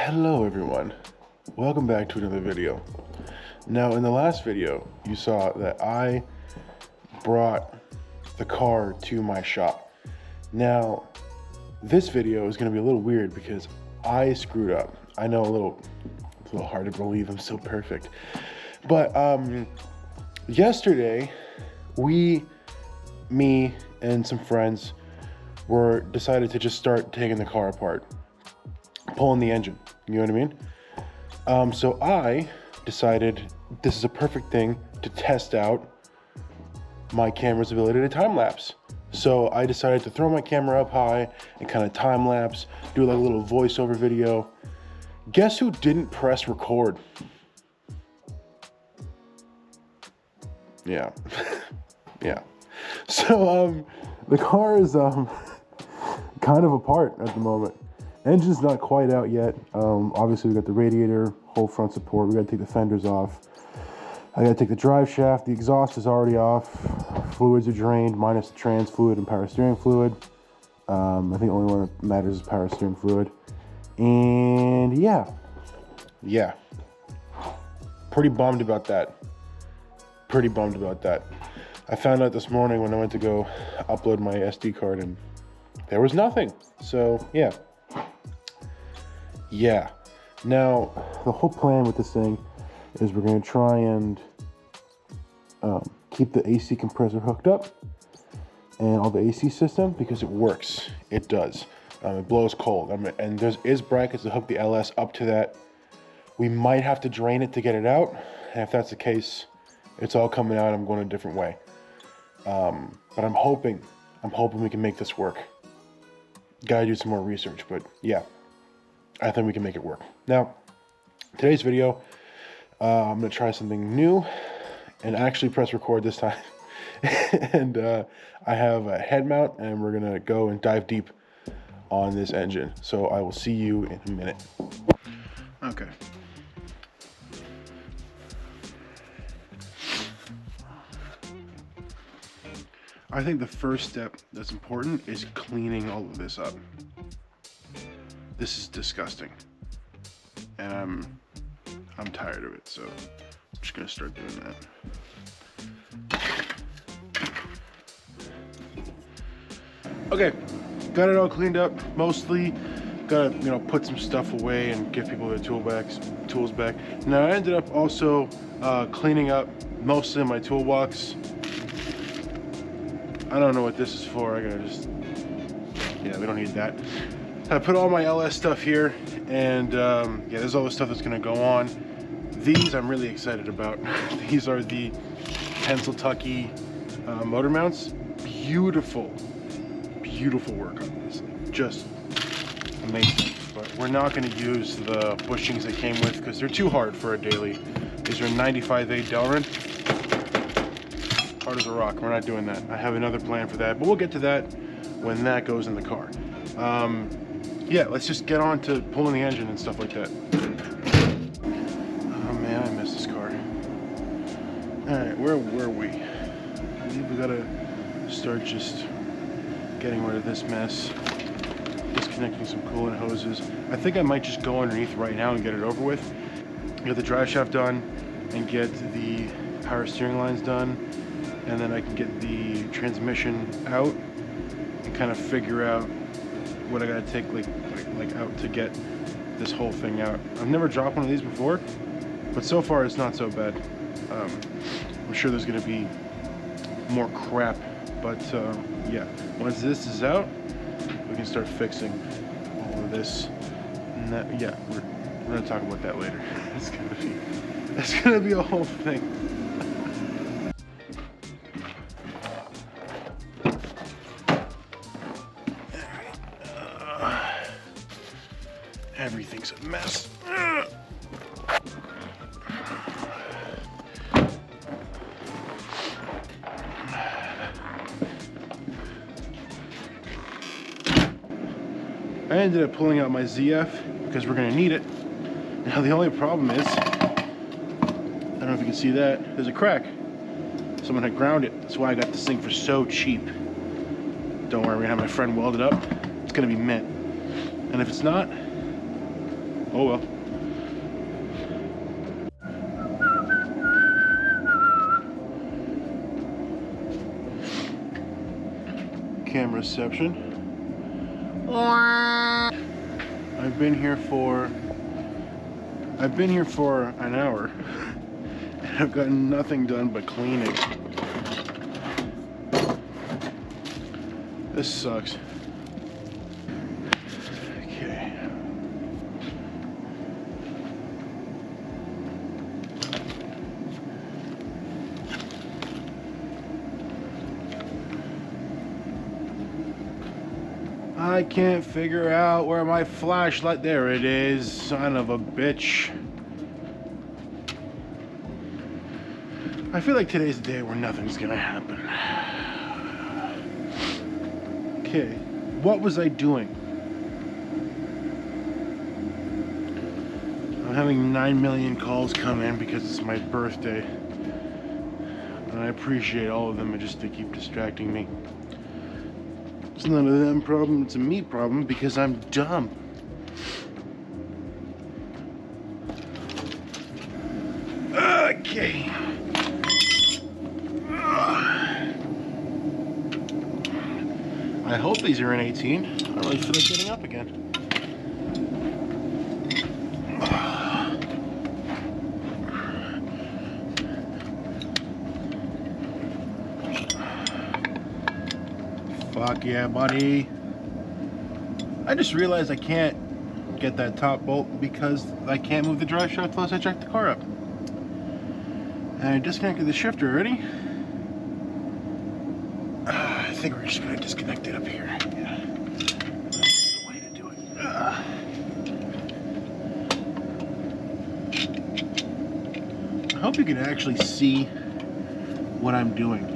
Hello everyone, welcome back to another video. Now in the last video you saw that I brought the car to my shop. Now this video is going to be a little weird because I screwed up. I know it's a little hard to believe I'm so perfect, but yesterday me and some friends decided to just start taking the car apart, pulling the engine, you know what I mean? So I decided this is a perfect thing to test out my camera's ability to time lapse. So I decided to throw my camera up high and kind of time lapse, do like a little voiceover video. Guess who didn't press record? Yeah. Yeah. So the car is kind of apart at the moment. Engine's not quite out yet. Obviously we got the radiator, whole front support. We gotta take the fenders off. I gotta take the drive shaft. The exhaust is already off. Fluids are drained, minus the trans fluid and power steering fluid. I think the only one that matters is power steering fluid. And yeah. Pretty bummed about that. I found out this morning when I went to go upload my SD card and there was nothing. So yeah. Now, the whole plan with this thing is we're going to try and keep the AC compressor hooked up and all the AC system because it works. It does. It blows cold. And there is brackets to hook the LS up to that. We might have to drain it to get it out. And if that's the case, it's all coming out. I'm going a different way. But I'm hoping we can make this work. Gotta do some more research, but yeah. I think we can make it work. Now, today's video, I'm going to try something new and actually press record this time. And I have a head mount and we're going to go and dive deep on this engine. So I will see you in a minute. Okay. I think the first step that's important is cleaning all of this up. This is disgusting, and I'm tired of it, so I'm just gonna start doing that. Okay, got it all cleaned up, mostly. Gotta, put some stuff away and give people their tools back. Now I ended up also cleaning up most of my toolbox. I don't know what this is for. I gotta yeah, we don't need that. I put all my LS stuff here, and yeah, there's all the stuff that's gonna go on. These I'm really excited about. These are the pencil tucky motor mounts. Beautiful work on this. Just amazing. But we're not gonna use the bushings they came with because they're too hard for a daily. These are 95A Delrin. Hard as a rock. We're not doing that. I have another plan for that, but we'll get to that when that goes in the car. Yeah, let's just get on to pulling the engine and stuff like that. Oh man, I miss this car. Alright, where were we? I believe we gotta start just getting rid of this mess. Disconnecting some coolant hoses. I think I might just go underneath right now and get it over with. Get the drive shaft done and get the power steering lines done. And then I can get the transmission out and kind of figure out what I gotta take like out to get this whole thing out. I've never dropped one of these before, but so far it's not so bad. I'm sure there's gonna be more crap, but yeah, once this is out, we can start fixing all of this. And that, yeah, we're gonna talk about that later. It's gonna be a whole thing. Everything's a mess. I ended up pulling out my ZF because we're gonna need it. Now the only problem is, I don't know if you can see that, there's a crack. Someone had ground it. That's why I got this thing for so cheap. Don't worry, we're gonna have my friend weld it up. It's gonna be mint. And if it's not, Oh well. Camera reception. I've been here for an hour and I've gotten nothing done but cleaning. This sucks. Okay. I can't figure out where my flashlight, there it is, son of a bitch. I feel like today's the day where nothing's gonna happen. Okay, what was I doing? I'm having 9 million calls come in because it's my birthday. And I appreciate all of them, they keep distracting me. It's not a them problem, it's a me problem because I'm dumb. Okay. I hope these are in 18. I don't really feel like getting up again. Fuck yeah, buddy. I just realized I can't get that top bolt because I can't move the drive shaft unless I jack the car up. And I disconnected the shifter already. I think we're just gonna disconnect it up here. Yeah. That's the way to do it. I hope you can actually see what I'm doing.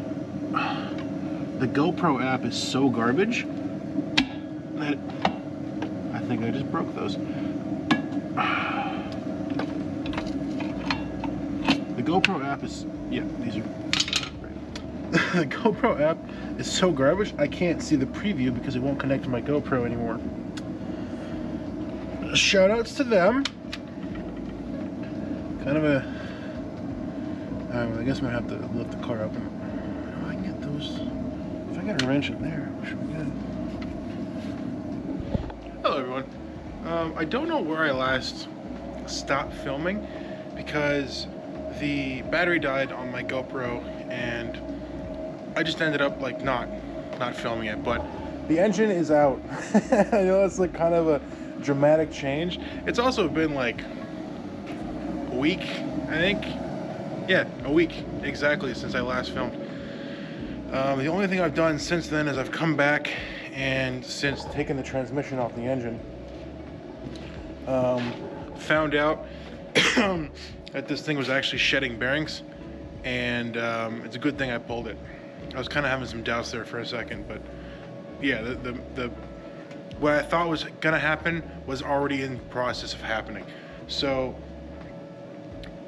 The GoPro app is so garbage that I think I just broke those. The GoPro app is, yeah, these are great. The GoPro app is so garbage, I can't see the preview because it won't connect to my GoPro anymore. Shout outs to them. Kind of a, I guess I'm gonna have to lift the car up and I can get those. If I got a wrench in there, we should be good. Hello everyone. I don't know where I last stopped filming because the battery died on my GoPro and I just ended up like not filming it, but the engine is out. I know it's like kind of a dramatic change. It's also been like a week, I think. Yeah, a week exactly since I last filmed. The only thing I've done since then is I've come back and since taking the transmission off the engine, found out that this thing was actually shedding bearings, and it's a good thing I pulled it. I was kind of having some doubts there for a second, but yeah, the what I thought was gonna happen was already in the process of happening. So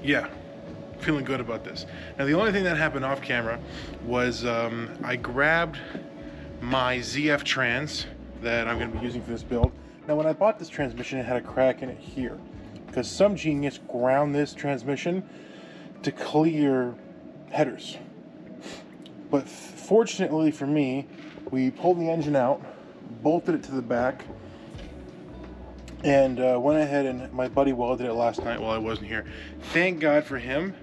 yeah, feeling good about this. Now the only thing that happened off camera was I grabbed my ZF trans that I'm going to be using for this build. Now when I bought this transmission, it had a crack in it here because some genius ground this transmission to clear headers. But fortunately for me, we pulled the engine out, bolted it to the back, and went ahead and my buddy welded it last night while I wasn't here. Thank God for him.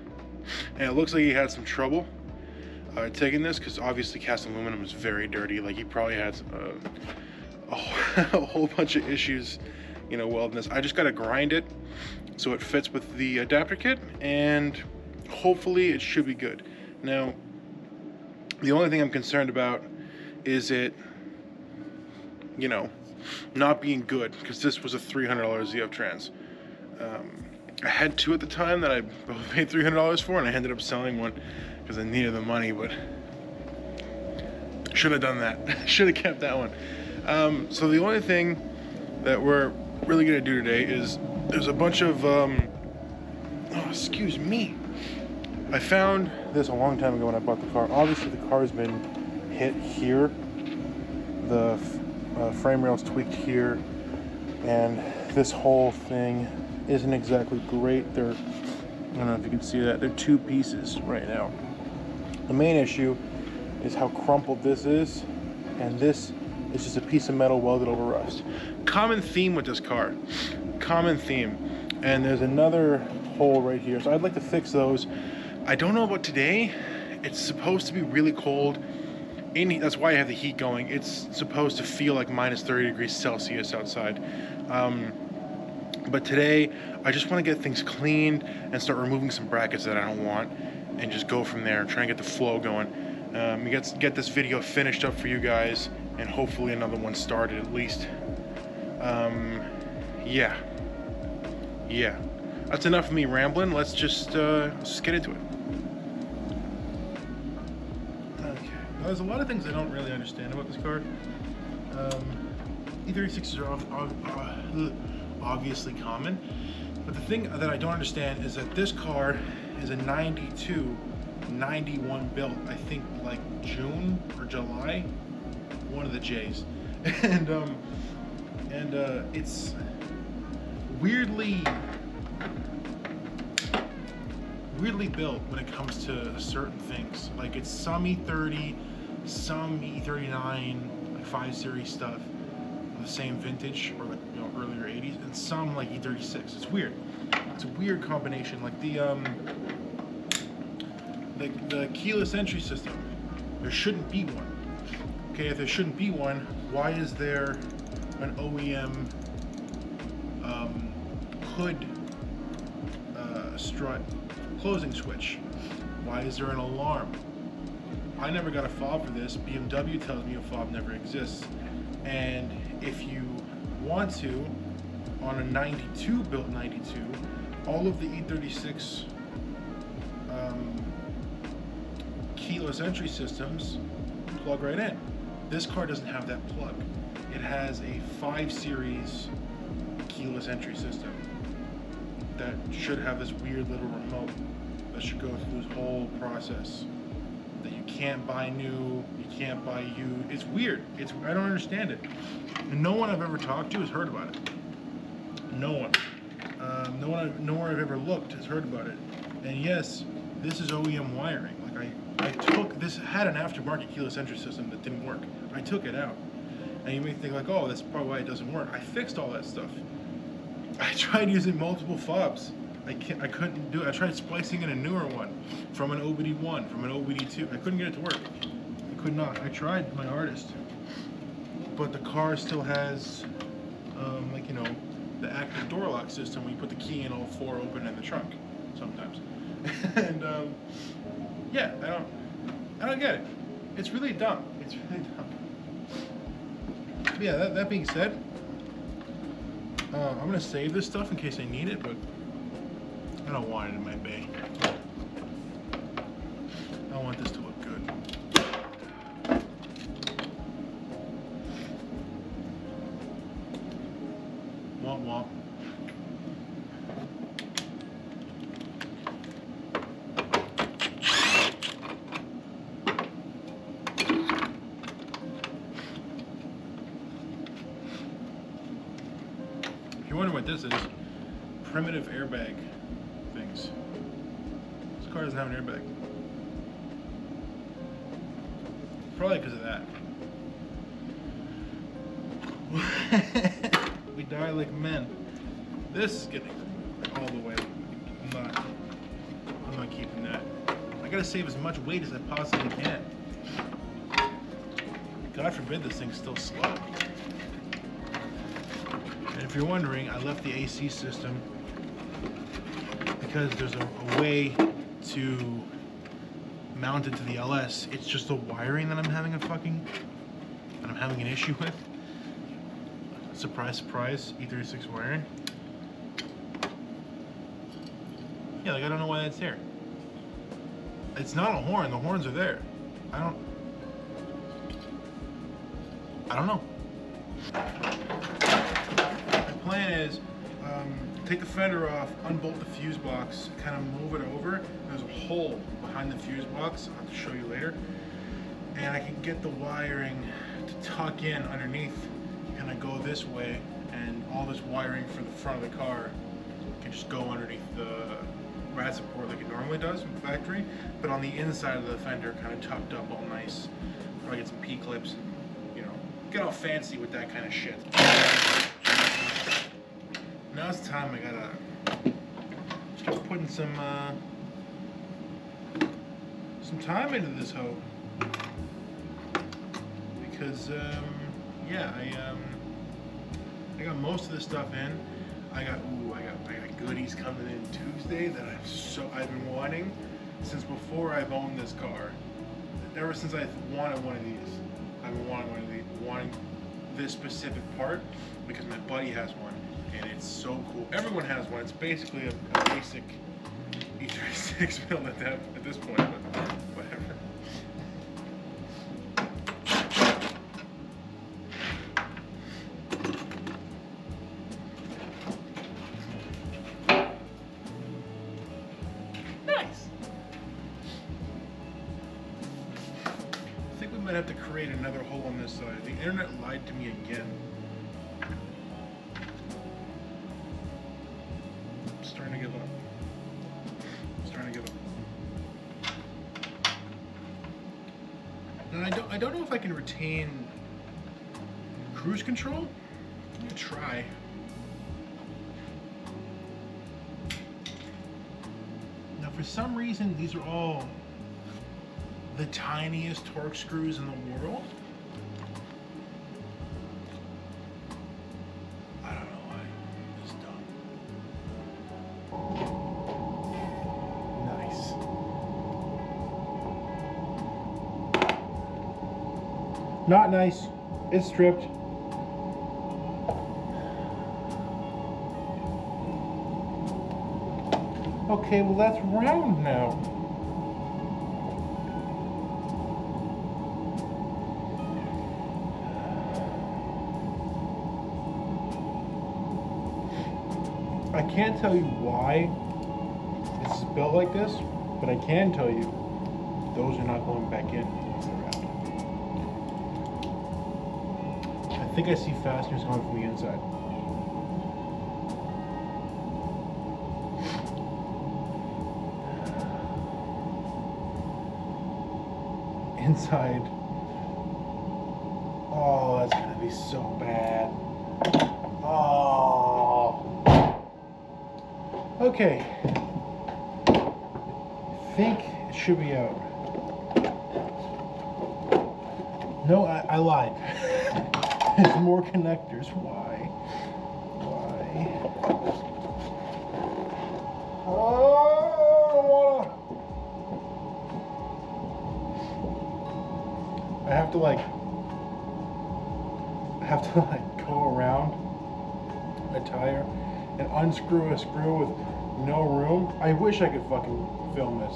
And it looks like he had some trouble taking this because obviously cast aluminum is very dirty. Like he probably had a whole bunch of issues, you know, welding this. I just got to grind it so it fits with the adapter kit, and hopefully it should be good. Now, the only thing I'm concerned about is it, you know, not being good, because this was a $300 ZF trans. I had two at the time that I both paid $300 for, and I ended up selling one because I needed the money, but should have done that. Should have kept that one. So the only thing that we're really gonna do today is there's a bunch of, oh, excuse me. I found this a long time ago when I bought the car. Obviously the car's been hit here. The frame rail's tweaked here, and this whole thing isn't exactly great. I don't know if you can see that. They're two pieces right now. The main issue is how crumpled this is, and this is just a piece of metal welded over rust. Common theme with this car. Common theme. And there's another hole right here. So I'd like to fix those. I don't know about today. It's supposed to be really cold. That's why I have the heat going. It's supposed to feel like minus 30 degrees Celsius outside. But today, I just want to get things cleaned and start removing some brackets that I don't want, and just go from there. Try and get the flow going. Get this video finished up for you guys, and hopefully another one started at least. Yeah. That's enough of me rambling. Let's just get into it. Okay. Now, there's a lot of things I don't really understand about this car. E36s are obviously common, but the thing that I don't understand is that this car is a 92, 91 built, I think like June or July, one of the J's, and it's weirdly built when it comes to certain things. Like it's some E30, some E39, like 5 Series stuff, the same vintage or like, you know, earlier 80s, and some like E36. It's weird. It's a weird combination. Like the keyless entry system, there shouldn't be one. Okay, if there shouldn't be one, why is there an OEM hood strut closing switch? Why is there an alarm? I never got a fob for this. BMW tells me a fob never exists. And if you want to, on a 92, built 92, all of the E36 keyless entry systems plug right in. This car doesn't have that plug. It has a 5 Series keyless entry system that should have this weird little remote that should go through this whole process that you can't buy new, you can't buy used. It's weird. I don't understand it. And no one I've ever talked to has heard about it. No one. Nowhere I've ever looked has heard about it. And yes, this is OEM wiring. Like I took this, had an aftermarket keyless entry system that didn't work. I took it out. And you may think like, oh, that's probably why it doesn't work. I fixed all that stuff. I tried using multiple fobs. I couldn't do it. I tried splicing in a newer one from an OBD1, from an OBD2. I couldn't get it to work. I could not. I tried my hardest. But the car still has, like, you know, the active door lock system where you put the key in, all 4 open in the trunk sometimes. And, yeah, I don't get it. It's really dumb. It's really dumb. But yeah, that being said, I'm going to save this stuff in case I need it, but I don't want it in my bay. I want this to look good. Womp womp. If you wonder what this is, primitive airbag things. This car doesn't have an airbag. Probably because of that. We die like men. This is getting all the way. I'm not keeping that. I gotta save as much weight as I possibly can. God forbid this thing's still slow. And if you're wondering, I left the AC system because there's a way to mount it to the LS. It's just the wiring that I'm having an issue with. Surprise, surprise, E36 wiring. Yeah, like I don't know why that's there. It's not a horn, the horns are there. I don't know. The plan is take the fender off, unbolt the fuse box, kind of move it over. There's a hole behind the fuse box. I'll have to show you later. And I can get the wiring to tuck in underneath, kind of go this way, and all this wiring for the front of the car can just go underneath the rad support like it normally does from the factory, but on the inside of the fender, kind of tucked up all nice. Probably get some P-clips, you know, get all fancy with that kind of shit. Now it's time I gotta start putting some time into this hoe, because yeah, I got most of this stuff in. I got goodies coming in Tuesday that I've been wanting since before I've owned this car. Ever since I wanted one of these, I've been wanting this specific part because my buddy has one and it's so cool. Everyone has one. It's basically a basic E36 build at this point, but whatever. Might have to create another hole on this side. The internet lied to me again. I'm starting to give up. And I don't know if I can retain cruise control. I'm gonna try. Now for some reason these are all the tiniest torque screws in the world. I don't know why. It's dumb. Nice. Not nice. It's stripped. Okay, well that's round now. I can't tell you why it's built like this, but I can tell you those are not going back in once they're out. I think I see fasteners going from the inside. Inside. Oh, that's gonna be so bad. Oh. Okay, I think it should be out. No, I lied. There's more connectors. Why? Oh, I have to go around a tire and unscrew a screw with no room. I wish I could fucking film this.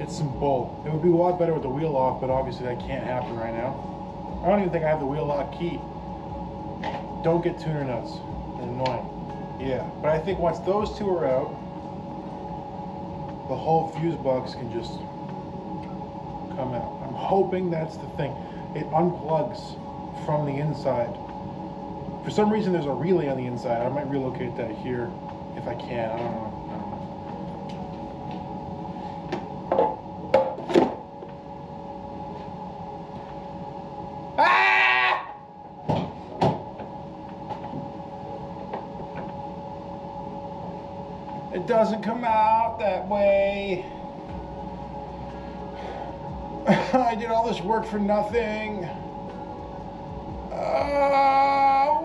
It's some bull. It would be a lot better with the wheel off, but obviously that can't happen right now. I don't even think I have the wheel lock key. Don't get tuner nuts. They're annoying. Yeah, but I think once those two are out, the whole fuse box can just come out. I'm hoping that's the thing. It unplugs from the inside. For some reason there's a relay on the inside. I might relocate that here if I can. I don't know. Ah! It doesn't come out that way. I did all this work for nothing.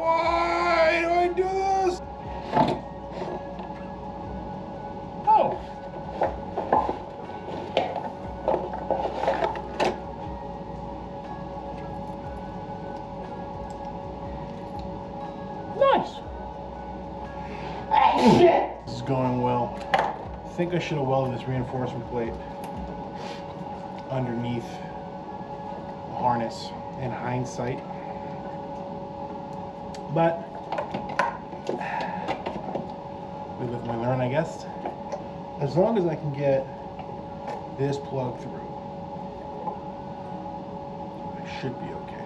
Why do I do this? Oh. Nice. Ah, shit. This is going well. I think I should have welded this reinforcement plate underneath the harness in hindsight. But we live and we learn, I guess. As long as I can get this plug through, I should be okay.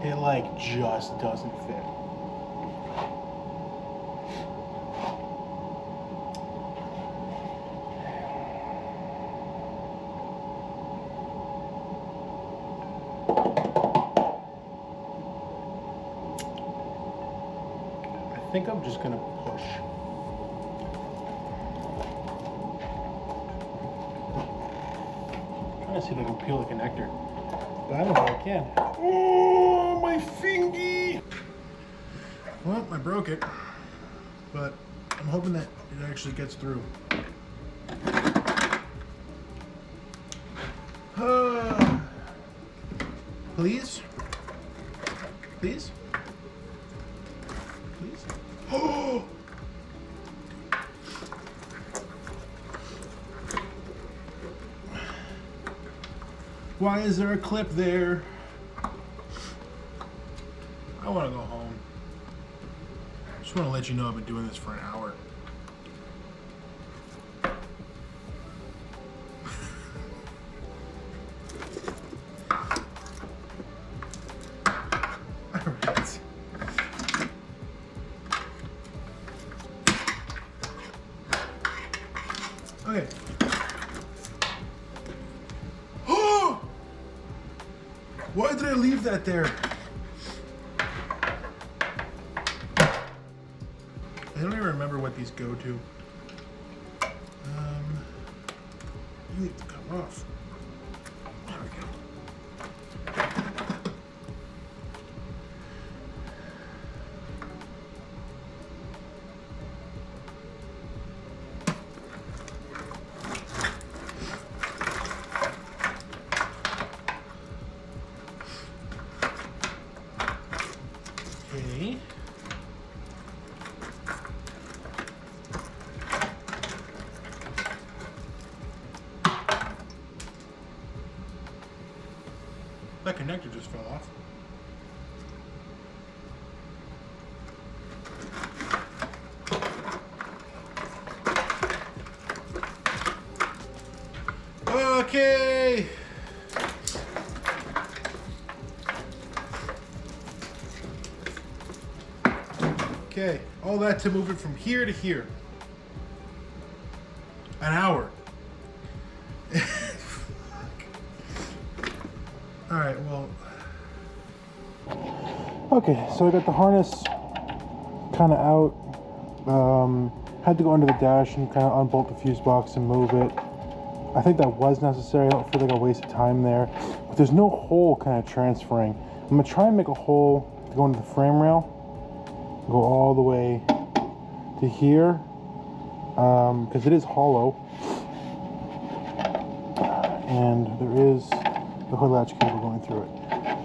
It like just doesn't fit. I think I'm just gonna push. I'm trying to see if I can peel the connector, but I don't know if I can. Oh, my fingy! Well, I broke it, but I'm hoping that it actually gets through. Please? Please? Please? Oh! Why is there a clip there? I want to go home. Just want to let you know I've been doing this for an hour. Alright. Okay. Oh! Why did I leave that there? I don't even remember what these go to. You need to come off. There we go. Okay. That connector just fell off. Okay. Okay, all that to move it from here to here. An hour. All right, well. Okay, so I got the harness kind of out. Had to go under the dash and kind of unbolt the fuse box and move it. I think that was necessary. I don't feel like I wasted time there. But there's no hole kind of transferring. I'm gonna try and make a hole to go into the frame rail. Go all the way to here, because it is hollow. And there is the hood latch cable going through it.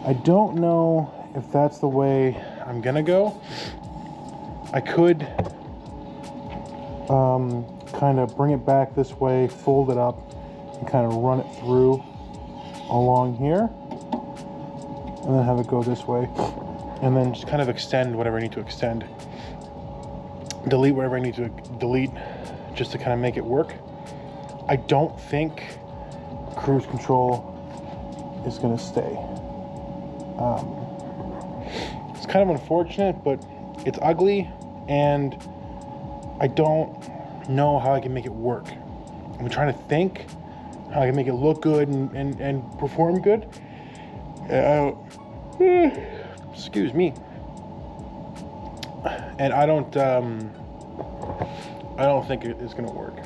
I don't know if that's the way I'm gonna go. I could kind of bring it back this way, fold it up, and kind of run it through along here, and then have it go this way, and then just kind of extend whatever I need to extend, delete whatever I need to delete, just to kind of make it work. I don't think cruise control is going to stay. It's kind of unfortunate, but it's ugly, and I don't know how I can make it work. I'm trying to think how I can make it look good and perform good. Excuse me. And I don't think it's going to work.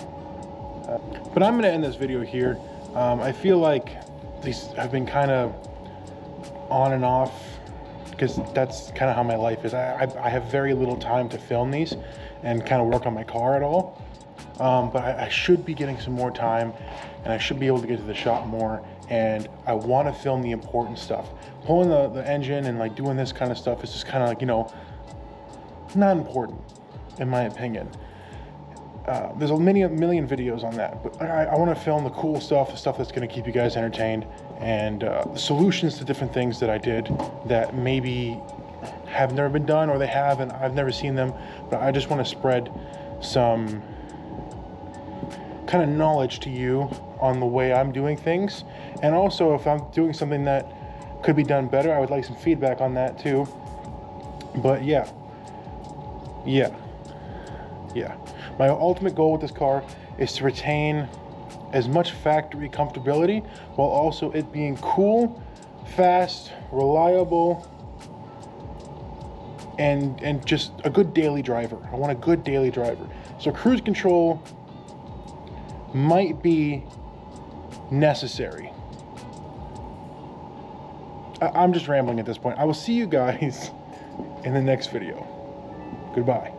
But I'm going to end this video here. I feel like these have been kind of on and off, because that's kind of how my life is. I have very little time to film these and kind of work on my car at all. But I should be getting some more time, and I should be able to get to the shop more, and I want to film the important stuff. Pulling the engine and like doing this kind of stuff is just kind of like, you know, not important in my opinion. There's a million videos on that, but I want to film the cool stuff, the stuff that's going to keep you guys entertained, and the solutions to different things that I did that maybe have never been done, or they have and I've never seen them. But I just want to spread some kind of knowledge to you on the way I'm doing things, and also if I'm doing something that could be done better. I would like some feedback on that too. But yeah. My ultimate goal with this car is to retain as much factory comfortability while also it being cool, fast, reliable, and just a good daily driver. I want a good daily driver. So cruise control might be necessary. I'm just rambling at this point. I will see you guys in the next video. Goodbye.